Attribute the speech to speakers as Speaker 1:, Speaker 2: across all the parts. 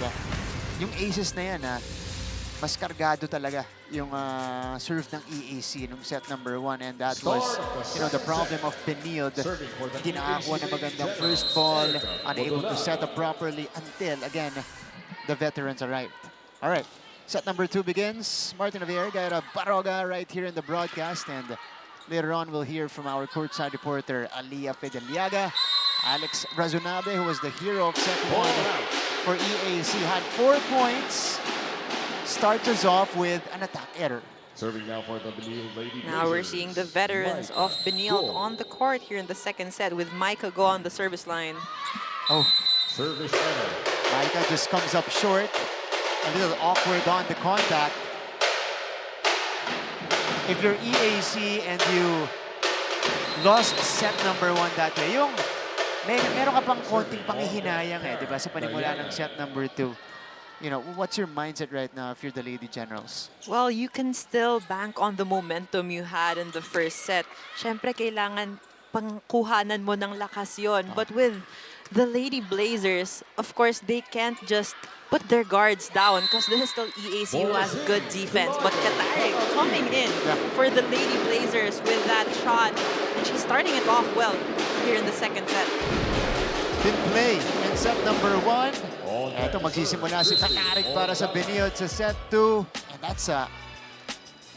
Speaker 1: Yeah. Yung aces na yan, mas kargado talaga yung serve ng EAC nung set number 1, and that was, you know, the problem of Benilde. Hindi nakakuha na magandang first ball, unable to set up properly until, again, the veterans arrived. All right, set number 2 begins. Martin Javier, Gaira Baroga right here in the broadcast, and later on we'll hear from our courtside reporter, Alia Pedeliaga. Alex Razunabe, who was the hero of set 1 for EAC, had 4 points. Starts us off with an attack error.
Speaker 2: Serving now for the Benilde Lady
Speaker 3: Now we're seeing the veterans of Benilde on the court here in the second set with Micah go on the service line.
Speaker 1: Oh,
Speaker 2: service error.
Speaker 1: Micah just comes up short. A little awkward on the contact. If you're EAC and you lost set number 1 that way, yung meron ka pang konting panghihinayang di ba, sa panimula ng set number 2. You know, what's your mindset right now if you're the Lady Generals?
Speaker 3: Well, you can still bank on the momentum you had in the first set. Siyempre, kailangan pangkuhanan mo ng lakas yun. But with the Lady Blazers, of course, they can't just put their guards down because this is still EAC who has good defense. But Katarik coming in for the Lady Blazers with that shot. And she's starting it off well here in the second set.
Speaker 1: Did play in set number 1. Ito, magsisimula si Katarik para sa Benilde sa set 2. And that's a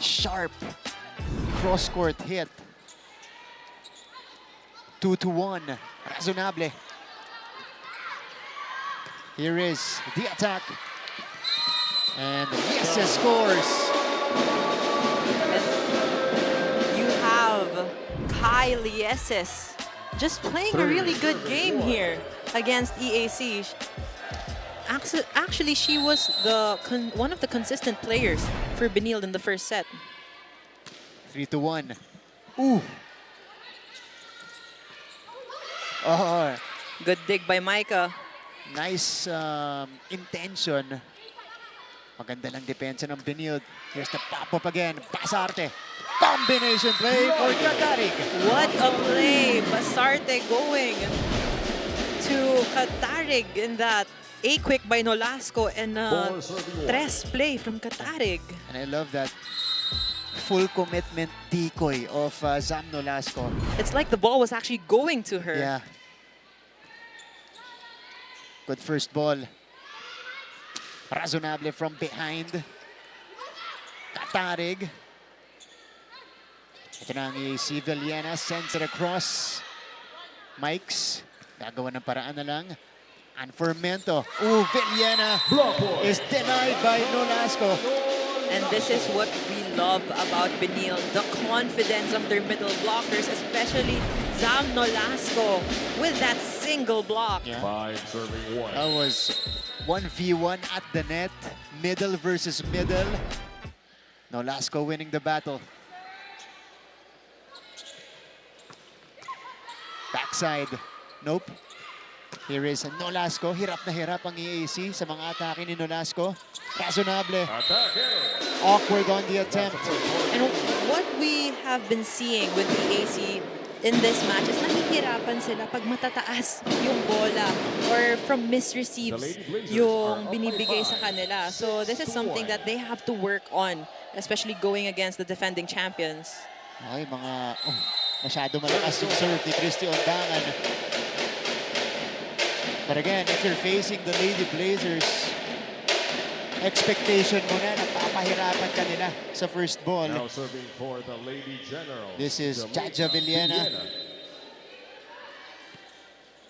Speaker 1: sharp cross-court hit. 2-1. Razonable. Here is the attack. And yes, scores.
Speaker 3: You have Kai Lieses just playing a really good game here against EAC. Actually, she was one of the consistent players for Benilde in the first set.
Speaker 1: 3-1. Ooh. Oh.
Speaker 3: Good dig by Micah.
Speaker 1: Nice intention. Maganda lang depensa ng Benilde. Here's the pop-up again. Basarte. Combination play for Katarik.
Speaker 3: What a play. Basarte going to Katarig in that A-quick by Nolasco and tres play from Katarig.
Speaker 1: And I love that full commitment decoy of Zam Nolasco.
Speaker 3: It's like the ball was actually going to her.
Speaker 1: Yeah. Good first ball. Razonable from behind. Katarig. Ito na ang EAC. Villena sends it across. Mikes. Gagawa ng paraan na lang. And Fermento. Ooh, Villena is denied by Nolasco.
Speaker 3: And this is what we love about Benilde, the confidence of their middle blockers, especially Zam Nolasco with that single block.
Speaker 1: Yeah.
Speaker 2: 5 serving 1.
Speaker 1: That was 1v1 at the net. Middle versus middle. Nolasco winning the battle. Backside. Nope. Here is Nolasco. Hirap na hirap ang EAC sa mga atake ni Nolasco. Razonable. Awkward on the attempt.
Speaker 3: And what we have been seeing with EAC in this match is nahihirapan sila pag matataas yung bola or from misreceives yung binibigay sa kanila. So this is something that they have to work on, especially going against the defending champions.
Speaker 1: Ay, masyado malakas yung serve ni Christy Ondangan. But again, if you're facing the Lady Blazers, expectation mo na napapahirapan ka nila sa first ball.
Speaker 2: Now serving for the Lady Generals.
Speaker 1: This is Jaja Villena,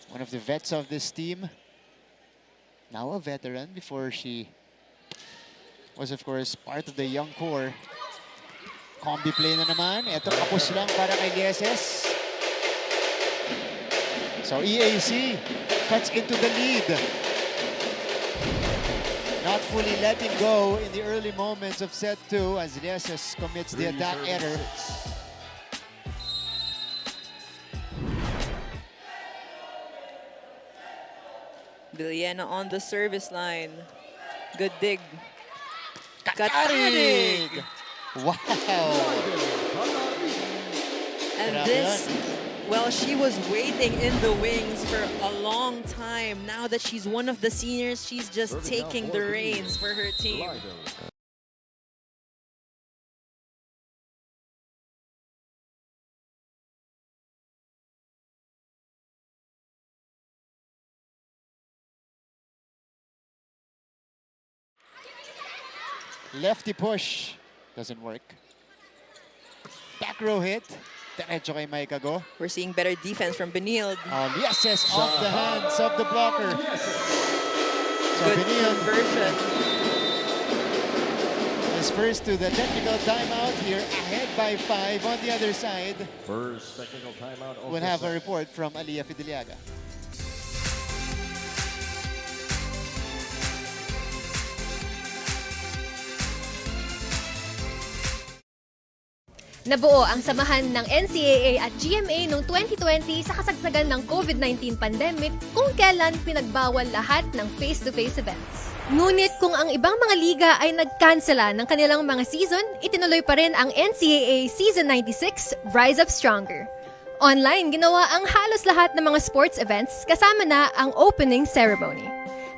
Speaker 1: one of the vets of this team. Now a veteran before she was, of course, part of the young core. Combi play na naman. Ito, kapos lang para kay Lieses. So EAC cuts into the lead. Not fully letting go in the early moments of set 2 as Lieses commits the attack error.
Speaker 3: Villena on the service line. Good dig.
Speaker 1: Katarig! Wow!
Speaker 3: And this Well, she was waiting in the wings for a long time. Now that she's one of the seniors, she's just
Speaker 2: Serving
Speaker 3: taking
Speaker 2: now
Speaker 3: the
Speaker 2: for the
Speaker 3: reins for her team.
Speaker 2: Lido.
Speaker 1: Lefty push. Doesn't work. Back row hit. Diretso kay Maika go.
Speaker 3: We're seeing better defense from Benilde.
Speaker 1: Yes, off the hands of the blocker. So
Speaker 3: Good
Speaker 1: Benilde
Speaker 3: conversion.
Speaker 1: is first to the technical timeout here, ahead by 5 on the other side.
Speaker 2: First technical timeout. of
Speaker 1: We'll
Speaker 2: the
Speaker 1: have a
Speaker 2: set.
Speaker 1: report from Aliyah Fideliaga.
Speaker 4: Nabuo ang samahan ng NCAA at GMA noong 2020 sa kasagsagan ng COVID-19 pandemic kung kailan pinagbawal lahat ng face-to-face events. Ngunit kung ang ibang mga liga ay nagkansela ng kanilang mga season, itinuloy pa rin ang NCAA Season 96 Rise Up Stronger. Online, ginawa ang halos lahat ng mga sports events kasama na ang opening ceremony.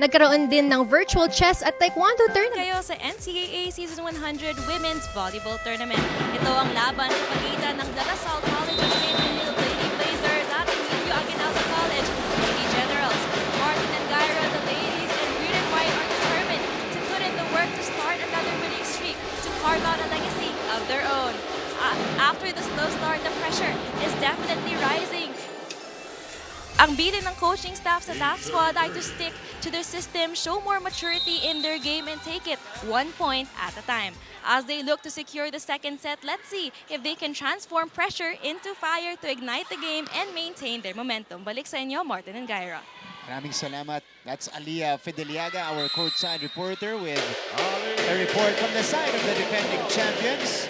Speaker 4: Nagkaroon din ng virtual chess at taekwondo tournament.
Speaker 5: Kayo sa NCAA Season 100 Women's Volleyball Tournament. Ito ang laban sa pagitan ng De La Salle College of St. Benilde Lady Blazers at Emilio Aguinaldo College Lady Generals. Martin and Gyra, the ladies, and Green and White are determined to put in the work to start another winning streak to carve out a legacy of their own. After the slow start, the pressure is definitely rising. Ang bilin ng coaching staff sa TAF squad ay to stick to their system, show more maturity in their game, and take it 1 point at a time. As they look to secure the second set, let's see if they can transform pressure into fire to ignite the game and maintain their momentum. Balik sa inyo, Martin and Gyra.
Speaker 1: Maraming salamat. That's Aliyah Fideliaga, our courtside reporter, with a report from the side of the defending champions.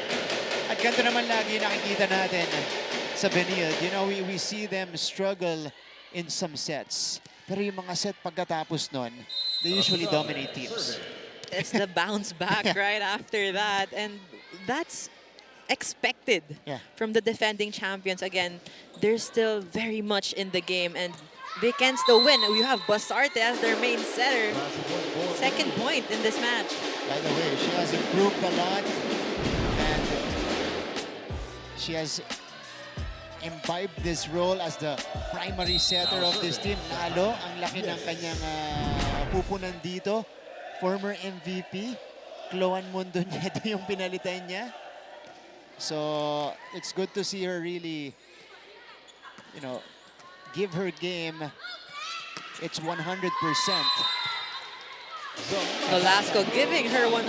Speaker 1: At ganito naman lagi nakikita natin sa Benilde. You know, we see them struggle in some sets. Pero yung mga set pagkatapos nun, they usually dominate teams.
Speaker 3: It's the bounce back right after that. And that's expected from the defending champions. Again, they're still very much in the game and they can still win. You have Basarte as their main setter. Second point in this match.
Speaker 1: By the way, she has improved a lot and she has imbibed this role as the primary setter of this team. Lalo, ang laki ng kanyang pupunan dito. Former MVP, Chloan Mundoniedo yung pinalitan niya. So, it's good to see her really, you know, give her game its 100%.
Speaker 3: Nolasco giving her 100%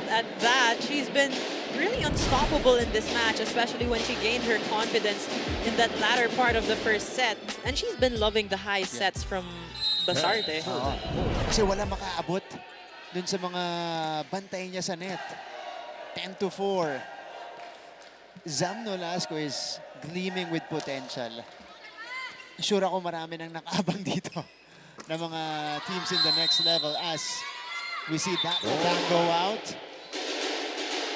Speaker 3: at that. She's been really unstoppable in this match, especially when she gained her confidence in that latter part of the first set. And she's been loving the high sets from Basarte.
Speaker 1: Kasi wala makaabot dun sa mga bantay niya sa net. 10-4. Zam Nolasco is gleaming with potential. Sure ako marami nang nakaabang dito na mga teams in the next level as we see that go out.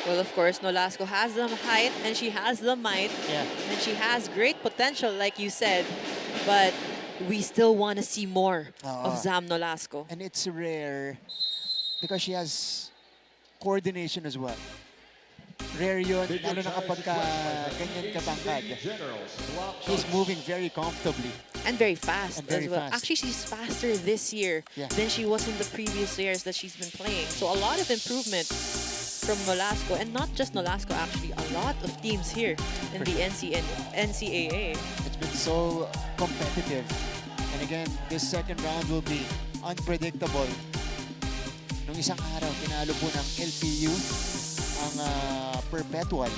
Speaker 3: Well, of course, Nolasco has the height and she has the might. And she has great potential, like you said. But we still want to see more of Zam Nolasco.
Speaker 1: And it's rare because she has coordination as well. Rare yun, lalo na kapag ganyan kabangkad. She's moving very comfortably.
Speaker 3: And very fast
Speaker 1: very
Speaker 3: as well.
Speaker 1: fast.
Speaker 3: Actually, she's faster this year than she was in the previous years that she's been playing. So a lot of improvement from Nolasco. And not just Nolasco, actually. A lot of teams here in the NCAA.
Speaker 1: It's been so competitive. And again, this second round will be unpredictable. Nung isang araw, tinalo po ng LPU ang Perpetual.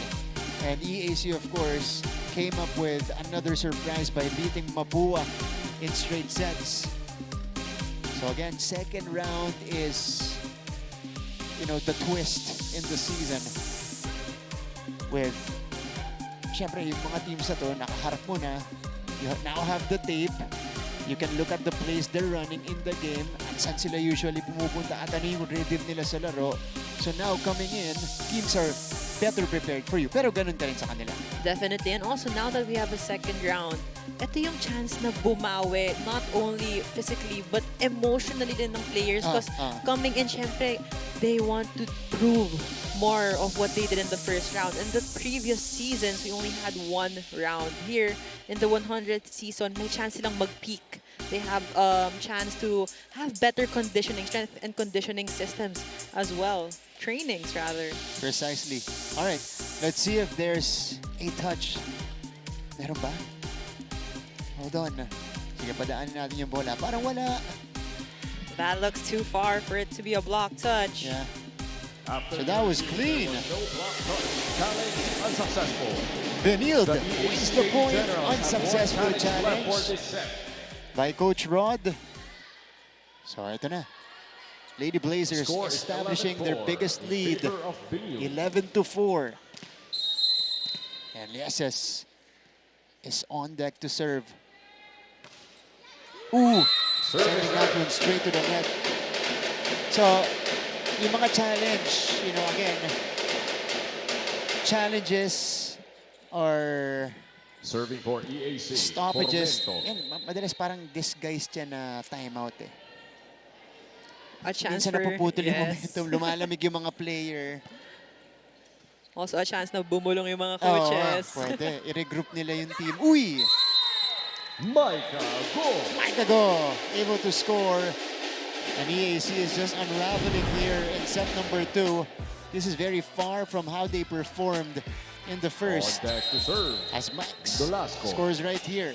Speaker 1: And EAC, of course, came up with another surprise by beating Mapua in straight sets. So again, second round is, you know, the twist in the season. With, syempre, yung mga teams na to, nakaharap mo na. You now have the tape. You can look at the plays they're running in the game at saan sila usually pumupunta at ano yung rhythm nila sa laro. So now coming in, teams are better prepared for you. Pero ganun ka rin sa kanila.
Speaker 3: Definitely. And also, now that we have a second round, ito yung chance na bumawi, not only physically, but emotionally din ng players. Because coming in, syempre, they want to prove more of what they did in the first round. In the previous seasons, we only had one round. Here, in the 100th season, may chance silang mag-peak. They have chance to have better conditioning, strength and conditioning systems as well. Trainings, rather.
Speaker 1: Precisely. All right, let's see if there's a touch. Meron ba? Hold on. Sige, padaanin natin yung bola. Parang wala.
Speaker 3: That looks too far for it to be a block touch.
Speaker 1: Yeah. So that was clean.
Speaker 2: No block touch. Challenge unsuccessful.
Speaker 1: Benilde
Speaker 2: The
Speaker 1: wins the point.
Speaker 2: Generals have
Speaker 1: Unsuccessful
Speaker 2: one challenge left for
Speaker 1: challenge
Speaker 2: this set.
Speaker 1: by Coach Rod. So ito na. Lady Blazers
Speaker 2: Score is
Speaker 1: establishing their
Speaker 2: 11-4
Speaker 1: biggest
Speaker 2: in
Speaker 1: lead.
Speaker 2: favor of Benilde.
Speaker 1: 11-4. And Yeses is on deck to serve. Ooh! Sending that one straight to the net. So, yung mga challenge, you know, again, challenges or
Speaker 2: Serving for EAC.
Speaker 1: stoppages,
Speaker 2: Formento.
Speaker 1: yan, madalas parang disguised yan na timeout eh.
Speaker 3: A chance
Speaker 1: Minsan
Speaker 3: for,
Speaker 1: napuputol yung
Speaker 3: yes.
Speaker 1: momentum, lumalamig yung mga player.
Speaker 3: Also a chance na bumulong yung mga
Speaker 1: Oo,
Speaker 3: coaches.
Speaker 1: pwede. I-regroup nila yung team. Uy!
Speaker 2: Micah, go!
Speaker 1: Micah go! Able to score. And EAC is just unraveling here in set number 2. This is very far from how they performed in the first.
Speaker 2: On deck to serve.
Speaker 1: As Max
Speaker 2: Velasco.
Speaker 1: scores right here.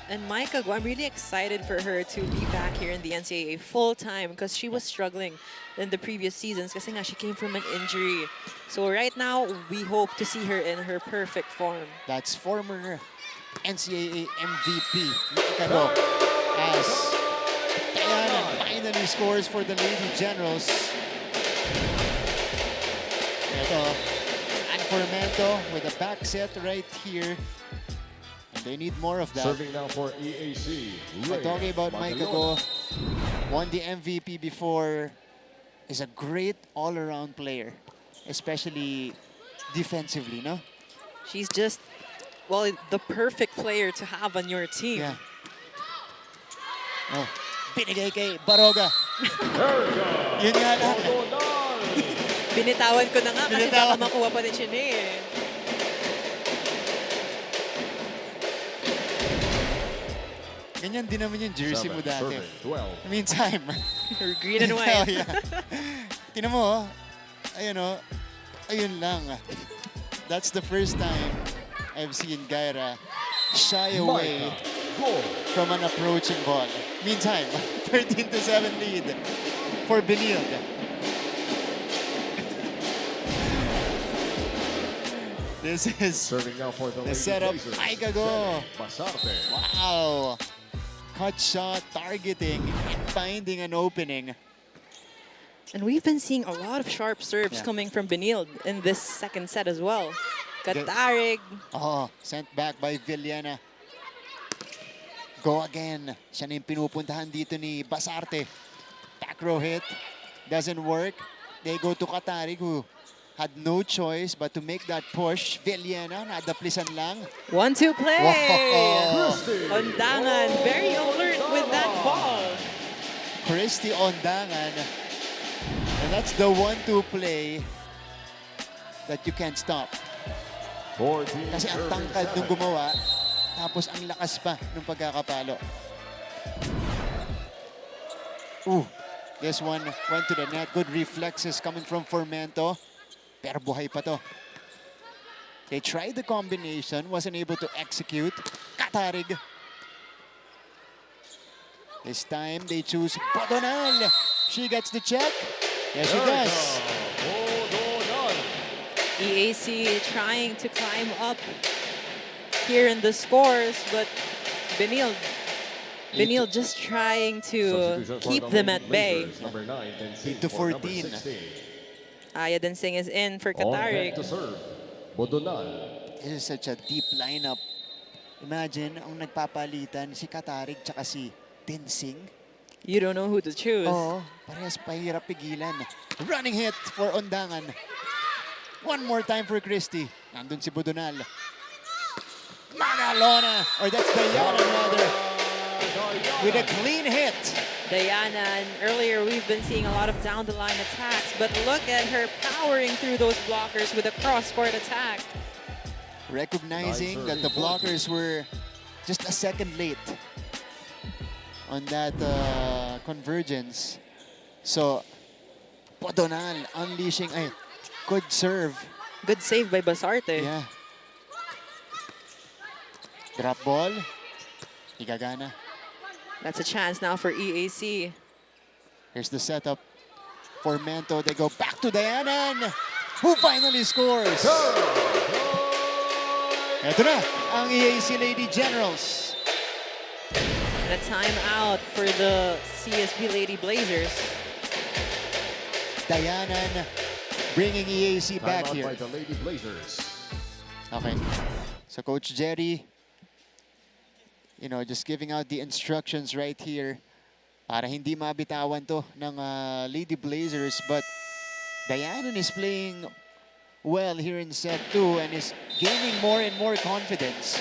Speaker 3: And Micah, I'm really excited for her to be back here in the NCAA full-time because she was struggling in the previous seasons kasi nga she came from an injury. So right now, we hope to see her in her perfect form.
Speaker 1: That's former NCAA MVP Micah go as Diana finally scores for the Lady Generals. Ito, and Formento with a back set right here. And they need more of that.
Speaker 2: Serving now for EAC.
Speaker 1: But talking about Micah go,
Speaker 2: Magalona.
Speaker 1: won the MVP before, is a great all-around player, especially defensively, no?
Speaker 3: She's just, well, the perfect player to have on your team.
Speaker 1: Yeah. Oh, binigay kay Baroga. Yun nga lang.
Speaker 3: Binitawan ko na nga kasi
Speaker 1: Binitawan.
Speaker 3: baka makuha pa ni Chine eh.
Speaker 1: Ganyan din naman yung jersey mo dati.
Speaker 2: 12.
Speaker 1: Meantime.
Speaker 3: Green and white.
Speaker 1: Oh, yeah. Tinan mo, oh. Ayun oh. Ayun lang. That's the first time I've seen Gaira shy away
Speaker 2: Go!
Speaker 1: from an approaching ball. Meantime, 13-7 lead for Benilde. This is
Speaker 2: Serving now for the
Speaker 1: the
Speaker 2: Lady
Speaker 1: setup.
Speaker 2: Blazers.
Speaker 1: Micah go.
Speaker 2: Basarte.
Speaker 1: Wow. Cut shot, targeting, and finding an opening.
Speaker 3: And we've been seeing a lot of sharp serves
Speaker 1: Yeah.
Speaker 3: coming from Benilde in this second set as well. Katarig.
Speaker 1: Oh, sent back by Villena. Go again. Siya na yung pinupuntahan dito ni Basarte. Back row hit. Doesn't work. They go to Katarig who had no choice but to make that push. Villena, nadaplisan lang.
Speaker 3: 1-2 play.
Speaker 1: Wow.
Speaker 3: Ondangan, very alert with that ball.
Speaker 1: Christy Ondangan. And that's the 1-2 play that you can't stop.
Speaker 2: 14
Speaker 1: Kasi ang tangkad nung gumawa, tapos ang lakas pa nung pagkakapalo. Ooh, this one went to the net. Good reflexes coming from Formento. Pero buhay pa to. They tried the combination, wasn't able to execute. Katarig. This time they choose Bodonal. She gets the check. Yes, she does.
Speaker 3: EAC trying to climb up here in the scores, but Benilde just trying to keep them at bay.
Speaker 2: Number 9 and
Speaker 1: 8 to 14.
Speaker 3: Aya Dancing is in for Katarig.
Speaker 2: to serve. Bodonal.
Speaker 1: This is such a deep lineup. Imagine, ang nagpapalitan si Katarig tsaka si Tensing.
Speaker 3: You don't know who to choose.
Speaker 1: Oo, parehas pahirap pigilan. Running hit for Ondangan. One more time for Christie. Nandun si Budonal. Manalona, or that's Diana rather, with a clean hit.
Speaker 3: Diana, and earlier we've been seeing a lot of down-the-line attacks, but look at her powering through those blockers with a cross-court attack.
Speaker 1: Recognizing that the blockers were just a second late on that convergence. So, Podonal unleashing, ay, good serve.
Speaker 3: Good save by Basarte.
Speaker 1: Yeah. Drop ball. Higagana.
Speaker 3: That's a chance now for EAC.
Speaker 1: Here's the setup for Mento. They go back to Diana, who finally scores. Ito na ang EAC Lady Generals.
Speaker 3: And a timeout for the CSB Lady Blazers.
Speaker 1: Diana bringing EAC back
Speaker 2: Timeout
Speaker 1: here.
Speaker 2: by the Lady Blazers.
Speaker 1: Okay. So Coach Jerry, you know, just giving out the instructions right here para hindi mabitawan to ng Lady Blazers. But Diana is playing well here in set 2 and is gaining more and more confidence.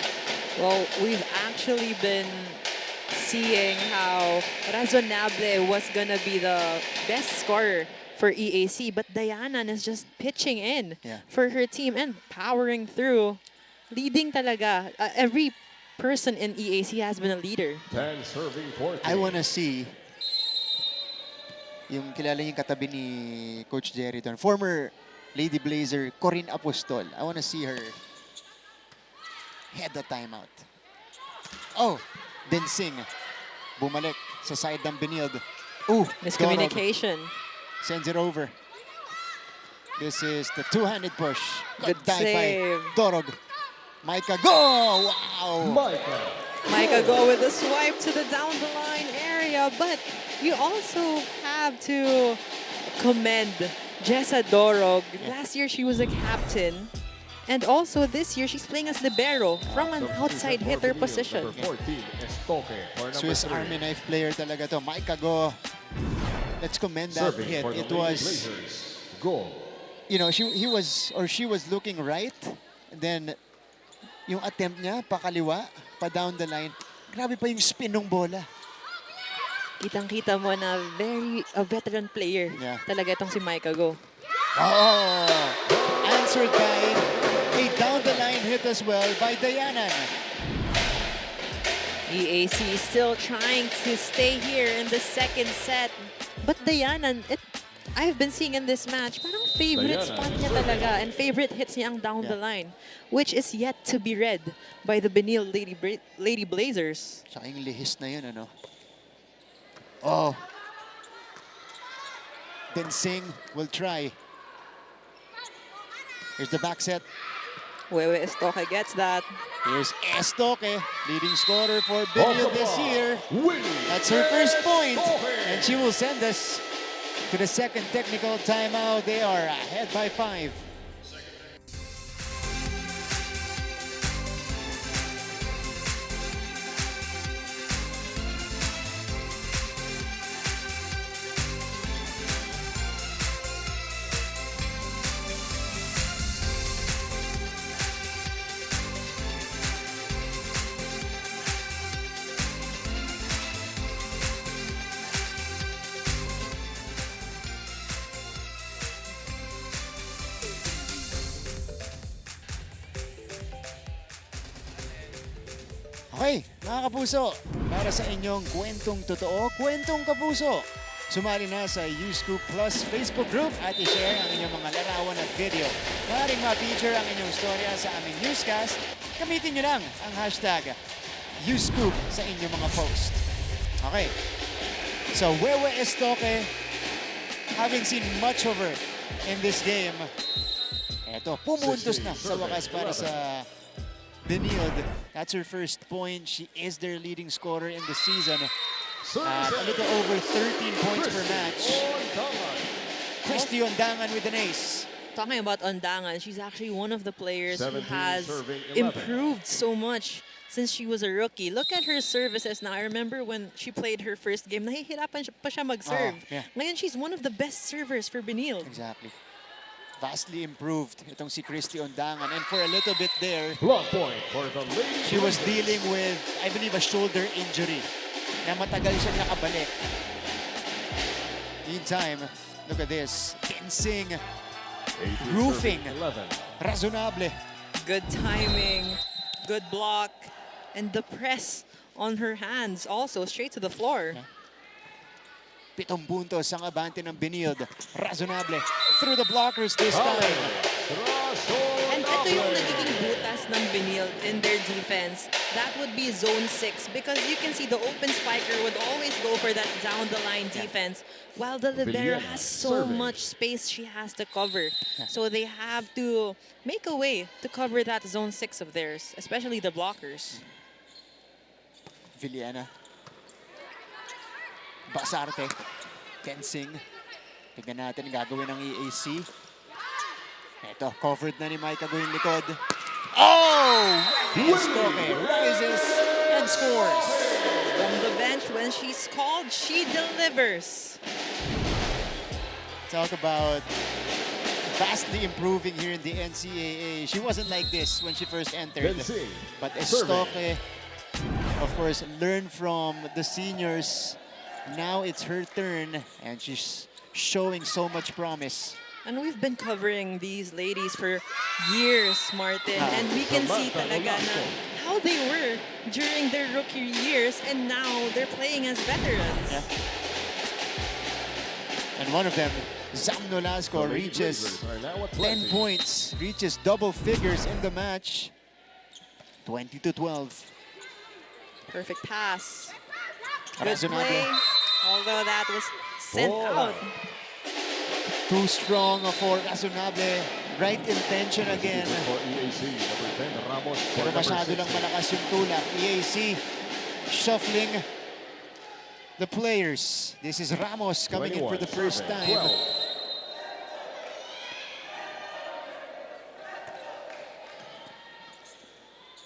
Speaker 3: Well, we've actually been seeing how Razonable was gonna be the best scorer for EAC, but Diana is just pitching in for her team and powering through, leading talaga. Every person in EAC has been a leader.
Speaker 2: 10 serving 40.
Speaker 1: I wanna see yung kilala yung katabi ni Coach Jerry doon. Former Lady Blazer, Corinne Apostol. I wanna see her head the timeout. Oh, Densing. Bumalik sa side ng Benilde. Ooh,
Speaker 3: Miscommunication.
Speaker 1: Dorog sends it over. This is the two-handed push.
Speaker 3: Good
Speaker 1: dive
Speaker 3: save.
Speaker 1: by Dorog. Micah, go! Wow!
Speaker 3: Micah go with a swipe to the down-the-line area, but you also have to commend Jessa Dorog. Last year, she was a captain. And also this year, she's playing as libero from an outside hitter position.
Speaker 2: Number 14, Estoque for number
Speaker 1: Swiss
Speaker 2: 3.
Speaker 1: Army knife player talaga to. Micah, go. Let's commend that
Speaker 2: Serving
Speaker 1: hit.
Speaker 2: for the
Speaker 1: It
Speaker 2: Lady
Speaker 1: was,
Speaker 2: Blazers. Goal.
Speaker 1: you know, she was looking right. And then, yung attempt niya, pakaliwa, pa down the line. Grabe pa yung spin ng bola.
Speaker 3: Kitang-kita mo na a veteran player talaga itong si Micah Go.
Speaker 1: Oh! Answered by a down-the-line hit as well by Diana.
Speaker 3: EAC still trying to stay here in the second set. But Diana, I've been seeing in this match, parang favorite
Speaker 2: Diana
Speaker 3: spot niya talaga and favorite hits niya ang down the line, which is yet to be read by the Benilde Lady Blazers.
Speaker 1: Tsaka yung lihis na yun, ano? Oh. Densing will try. Here's the back set.
Speaker 3: Wewe Estoque gets that.
Speaker 1: Here's Estoque, leading scorer for Benilde this year.
Speaker 2: Winning.
Speaker 1: That's her first point.
Speaker 2: Estoque.
Speaker 1: And she will send us to the second technical timeout. They are ahead by 5. Okay, mga kapuso, para sa inyong kwentong totoo, kwentong kapuso. Sumali na sa U-Scoop Plus Facebook group at i-share ang inyong mga larawan at video. Maaaring ma-feature ang inyong storya sa aming newscast. Gamitin nyo lang ang hashtag U-Scoop sa inyong mga post. Okay, so Wewe Estoque, having seen much of her in this game, eto, pumuntos na sa wakas para sa Benilde. That's her first point. She is their leading scorer in the season. A little over 13 points per match. Christy Ondangan with an ace.
Speaker 3: Talking about Ondangan, she's actually one of the players who
Speaker 2: 17
Speaker 3: has
Speaker 2: serving 11.
Speaker 3: improved so much since she was a rookie. Look at her services now. I remember when she played her first game, nahihirapan pa siya mag-serve.
Speaker 1: Yeah.
Speaker 3: Ngayon, she's one of the best servers for Benilde.
Speaker 1: Exactly. Vastly improved itong si Christy Ondangan. And for a little bit there,
Speaker 2: Block point for the Lady
Speaker 1: she was
Speaker 2: Blazers.
Speaker 1: dealing with, I believe, a shoulder injury na matagal siyang nakabalik. Meantime, look at this. Tensing,
Speaker 2: 18
Speaker 1: roofing.
Speaker 2: serving 11.
Speaker 1: razonable.
Speaker 3: Good timing, good block, and the press on her hands also straight to the floor.
Speaker 1: 7 puntos ang abante ng Benilde. Razonable. Through the blockers this time.
Speaker 3: And ito yung nagiging butas ng Benilde in their defense. That would be zone 6 because you can see the open spiker would always go for that down the line defense while the libero has so much space she has to cover. So they have to make a way to cover that zone 6 of theirs, especially the blockers.
Speaker 1: Villena. Basarte. Tensing. Tignan natin ang gagawin ng EAC. Ito, covered na ni Micah going likod. Oh! Estoque rises and scores.
Speaker 3: From the bench, when she's called, she delivers.
Speaker 1: Talk about vastly improving here in the NCAA. She wasn't like this when she first entered. But Estoque, of course, learned from the seniors. Now it's her turn, and she's showing so much promise.
Speaker 3: And we've been covering these ladies for years, Martin. And we can see talaga na how they were during their rookie years, and now they're playing as veterans.
Speaker 1: Yeah. And one of them, Zam Nolasco, reaches 10 points, reaches double figures in the match. 20-12.
Speaker 3: Perfect pass. Good
Speaker 1: Razonable.
Speaker 3: play, although that was sent out.
Speaker 1: Too strong for Razonable. Right intention again.
Speaker 2: For EAC, number 10, Ramos. For
Speaker 1: Pero
Speaker 2: number
Speaker 1: masyado
Speaker 2: 16.
Speaker 1: lang malakas yung tulak. EAC shuffling the players. This is Ramos coming in for the first time.
Speaker 2: 12.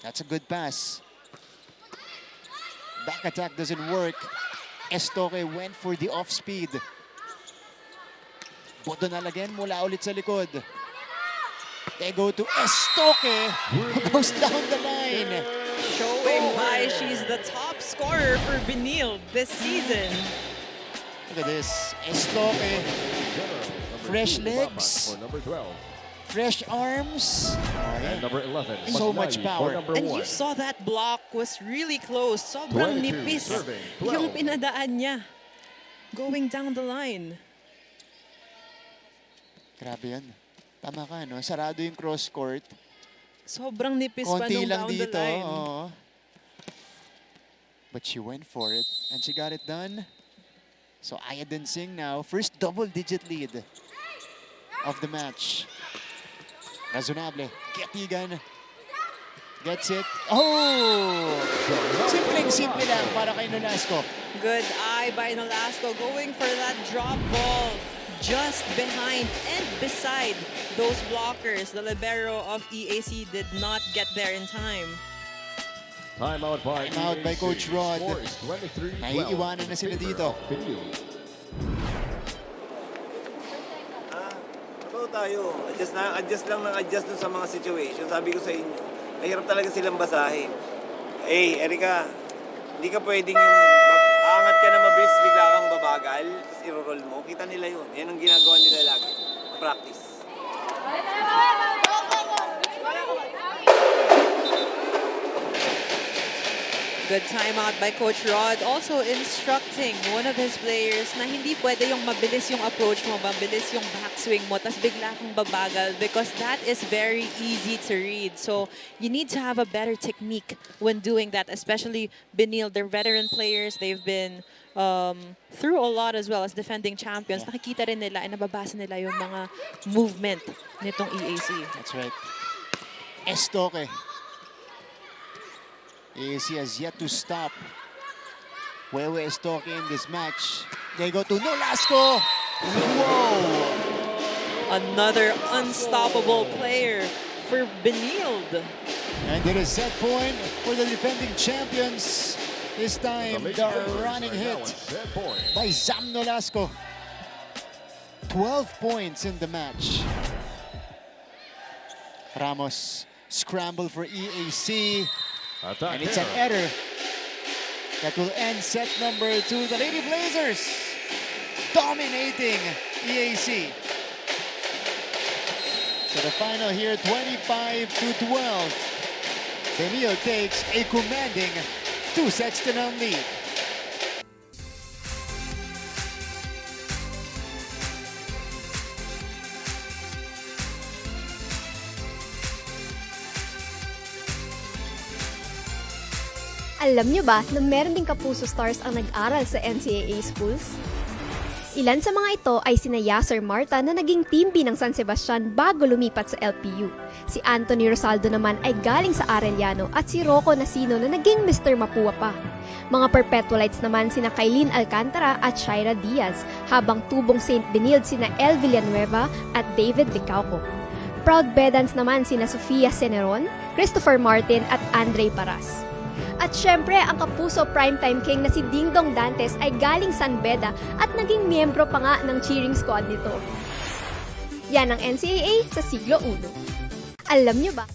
Speaker 1: That's a good pass. Back attack doesn't work. Estoque went for the off speed. Bodonal again mula ulit sa likod. They go to Estoque, who goes down the line.
Speaker 3: Showing why she's the top scorer for Benilde this season.
Speaker 1: Look at this. Estoque, fresh legs,
Speaker 2: For number 12.
Speaker 1: fresh arms.
Speaker 2: And number 11.
Speaker 1: So much
Speaker 2: Magnani
Speaker 1: power.
Speaker 2: For number
Speaker 3: And
Speaker 2: 1.
Speaker 3: you saw that block was really close. Sobrang
Speaker 2: 22,
Speaker 3: nipis
Speaker 2: serving,
Speaker 3: yung
Speaker 2: 12.
Speaker 3: pinadaan niya. Going down the line.
Speaker 1: Grabe yan. Tama ka, no? Sarado yung cross court.
Speaker 3: Sobrang nipis pa
Speaker 1: Konti
Speaker 3: nung
Speaker 1: lang
Speaker 3: down the
Speaker 1: dito.
Speaker 3: line.
Speaker 1: Oo. But she went for it and she got it done. So Ayadin Singh now, first double-digit lead of the match. Razonable. Katigan gets it. Oh! Simpleng-simple lang para kay Nolasco.
Speaker 3: Good eye by Nolasco going for that drop ball just behind and beside those blockers. The libero of EAC did not get there in time.
Speaker 2: Timeout by
Speaker 1: Timeout by
Speaker 2: EAC.
Speaker 1: Coach Rod.
Speaker 2: Score is 23-12.
Speaker 1: Naiiwanan na sila dito.
Speaker 2: Benilde.
Speaker 6: Ano tayo? Adjust lang ng adjust dun sa mga situation. Sabi ko sa inyo, mahirap talaga silang basahin. Hey, Erika, hindi ka pwedeng yung aangat ka na mabilis, bigla kang babagal, tapos i-roll mo. Kita nila yun. Yan ang ginagawa nila lagi. Practice.
Speaker 3: Good timeout by Coach Rod. Also instructing one of his players na hindi pwede yung mabilis yung approach mo, mabilis yung backswing mo, tas bigla kang babagal because that is very easy to read. So you need to have a better technique when doing that, especially Benilde. They're veteran players. They've been through a lot as well as defending champions. Nakikita rin nila, nababasa nila yung mga movement nitong EAC.
Speaker 1: That's right. Estoque. EAC has yet to stop Wewe Estoque in this match. They go to Nolasco. Whoa!
Speaker 3: Another unstoppable player for Benilde.
Speaker 1: And it is set point for the defending champions. This time,
Speaker 2: Lady
Speaker 1: the
Speaker 2: Blazers
Speaker 1: running
Speaker 2: are now
Speaker 1: hit
Speaker 2: at set point.
Speaker 1: by Zam Nolasco. 12 points in the match. Ramos scramble for EAC.
Speaker 2: Attack
Speaker 1: And it's an
Speaker 2: here.
Speaker 1: error that will end set number 2. The Lady Blazers dominating EAC. So the final here, 25-12. Benilde takes a commanding 2-0 lead.
Speaker 4: Alam niyo ba na meron ding kapuso stars ang nag-aral sa NCAA schools? Ilan sa mga ito ay sina Yasser Marta na naging team B ng San Sebastian bago lumipat sa LPU. Si Anthony Rosaldo naman ay galing sa Arellano at si Rocco Nasino na naging Mr. Mapua pa. Mga perpetualites naman sina Kailin Alcantara at Shaira Diaz, habang tubong St. Benilde sina El Villanueva at David Licauco. Proud Bedans naman sina Sofia Ceneron, Christopher Martin at Andre Paras. At syempre, ang kapuso primetime king na si Dingdong Dantes ay galing San Beda at naging miyembro pa nga ng cheering squad nito. Yan ang NCAA sa siglo I. Alam nyo ba?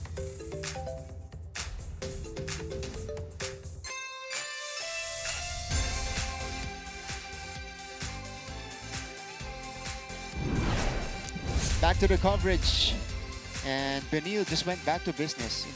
Speaker 1: Back to the coverage. And Benilde just went back to business.